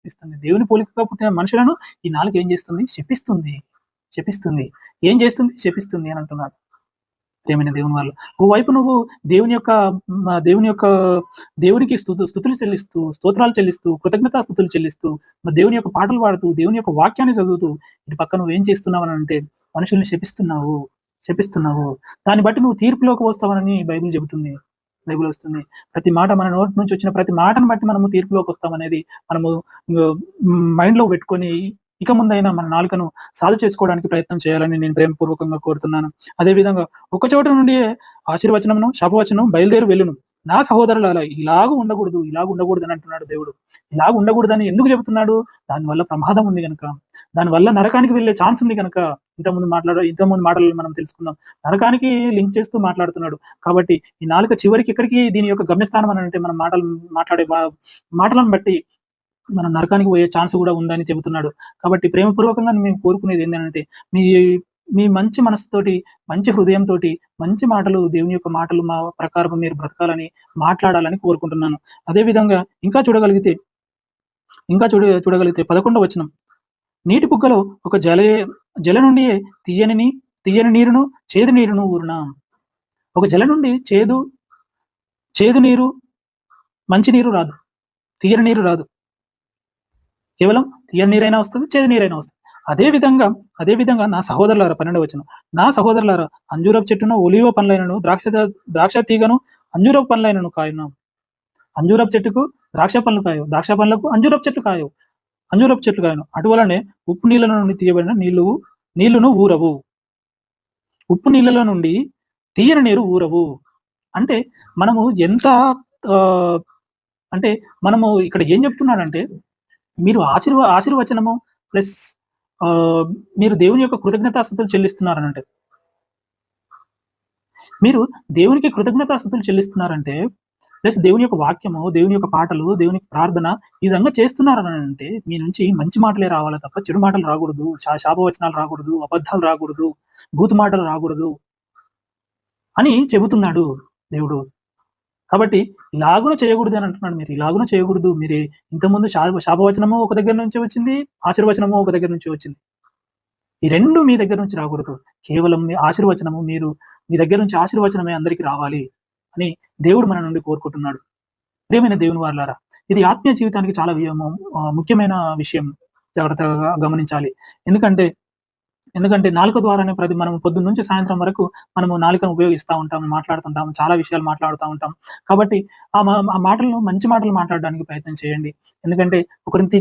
శపిస్తుంది. దేవుని పోలికగా పుట్టిన మనుషులను ఈ నాలుక ఏం చేస్తుంది? శపిస్తుంది. శపిస్తుంది. ఏం చేస్తుంది? శపిస్తుంది అని అంటున్నాడు. ప్రియమైన దేవుని వాళ్ళు. ఓవైపు నువ్వు దేవుని యొక్క దేవుని యొక్క దేవునికి స్తుతులు చెల్లిస్తూ, స్తోత్రాలు చెల్లిస్తూ, కృతజ్ఞతాస్తుతులు చెల్లిస్తూ, మరి దేవుని యొక్క పాటలు పాడుతూ, దేవుని యొక్క వాక్యాన్ని చదువుతూ, ఇటు పక్క నువ్వేం చేస్తున్నావనంటే మనుషుల్ని శపిస్తున్నావు. శపిస్తున్నావు. దాన్ని బట్టి నువ్వు తీర్పులోకి వస్తావనని బైబిల్ చెబుతుంది. బైబిల్ వస్తుంది. ప్రతి మాట మన నోటి నుంచి వచ్చిన ప్రతి మాటను బట్టి మనము తీర్పులోకి వస్తామనేది మనము మైండ్‌లో పెట్టుకొని ఇక ముందైనా మన నాలుకను సాధు చేసుకోవడానికి ప్రయత్నం చేయాలని నేను ప్రేమపూర్వకంగా కోరుతున్నాను. అదే విధంగా ఒక చోట నుండి ఆశీర్వచనమును, శాపవచనం బయలుదేరి వెళ్ళును. నా సహోదరులారా ఇలాగ ఉండకూడదు, ఇలాగ ఉండకూడదని అంటున్నాడు దేవుడు. ఇలాగ ఉండకూడదని ఎందుకు చెబుతున్నాడు? దానివల్ల ప్రమాదం ఉంది గనక. దానివల్ల నరకానికి వెళ్ళే ఛాన్స్ ఉంది గనక. ఇంతకుముందు మాటలను మనం తెలుసుకున్నాం. నరకానికి లింక్ చేస్తూ మాట్లాడుతున్నాడు. కాబట్టి ఈ నాలుక చివరికి ఎక్కడికి దీని యొక్క గమ్యస్థానం అని అంటే మనం మాట్లాడే మాటలను బట్టి మనం నరకానికి పోయే ఛాన్స్ కూడా ఉందని చెబుతున్నాడు. కాబట్టి ప్రేమపూర్వకంగా మేము కోరుకునేది ఏంటంటే మీ మీ మంచి మనసుతోటి, మంచి హృదయంతోటి, మంచి మాటలు దేవుని యొక్క మాటలు మా ప్రకారం మీరు బ్రతకాలని, మాట్లాడాలని కోరుకుంటున్నాను. అదే విధంగా ఇంకా చూడగలిగితే 11వ వచనం. నీటి బుగ్గలో ఒక జల నుండి తీయని నీరును, చేదు నీరును ఊరునా. ఒక జల నుండి చేదు నీరు, మంచి నీరు రాదు. తీయని నీరు రాదు. కేవలం తీయని నీరైనా వస్తుంది, చేదు నీరైనా వస్తుంది. అదే విధంగా నా సహోదరులారా 12వ వచనం. నా సహోదరులారా అంజూరపు చెట్టును, ఒలీవ పండ్లైనను, ద్రాక్ష తీగను, అంజూరపు పండ్లైనను కాయును. అంజూరపు చెట్టుకు ద్రాక్ష పండ్లు కాయవు, ద్రాక్ష పండ్లకు అంజూరపు చెట్లు కాయను. అటువలనే ఉప్పు నీళ్ళ నుండి తీయబడిన నీళ్లును ఊరవు. ఉప్పు నీళ్ళలో నుండి తీయని నీరు ఊరవు. అంటే మనము ఎంత అంటే మనము ఇక్కడ ఏం చెప్తున్నాడంటే, మీరు ఆశీర్వచనము ప్లస్ మీరు దేవుని యొక్క కృతజ్ఞతాస్తుతులు చెల్లిస్తున్నారనంటే, మీరు దేవునికి కృతజ్ఞతాస్తుతులు చెల్లిస్తున్నారంటే, ప్లస్ దేవుని యొక్క వాక్యము, దేవుని యొక్క పాటలు, దేవుని ప్రార్థన ఈ విధంగా చేస్తున్నారనంటే మీ నుంచి మంచి మాటలే రావాలా తప్ప చెడు మాటలు రాకూడదు, శాపవచనాలు రాకూడదు, అబద్ధాలు రాకూడదు, బూతు మాటలు రాకూడదు అని చెబుతున్నాడు దేవుడు. కాబట్టి ఇలాగున చేయకూడదు అని అంటున్నాడు. మీరు ఇలాగున చేయకూడదు. మీరు ఇంతకుముందు శాపవచనము ఒక దగ్గర నుంచి వచ్చింది, ఆశీర్వచనము ఒక దగ్గర నుంచి వచ్చింది. ఈ రెండు మీ దగ్గర నుంచి రాకూడదు. కేవలం మీ ఆశీర్వచనము మీ దగ్గర నుంచి ఆశీర్వచనమే అందరికీ రావాలి అని దేవుడు మన నుండి కోరుకుంటున్నాడు. ప్రియమైన దేవుని వారలారా, ఇది ఆత్మీయ జీవితానికి చాలా ముఖ్యమైన విషయం. జాగ్రత్తగా గమనించాలి. ఎందుకంటే నాలుక ద్వారానే మనం పొద్దున్న నుంచి సాయంత్రం వరకు మనము నాలుకను ఉపయోగిస్తూ ఉంటాము, మాట్లాడుతుంటాము, చాలా విషయాలు మాట్లాడుతూ ఉంటాం. కాబట్టి ఆ మాటలను మంచి మాటలు మాట్లాడడానికి ప్రయత్నం చేయండి. ఎందుకంటే ఒకరిని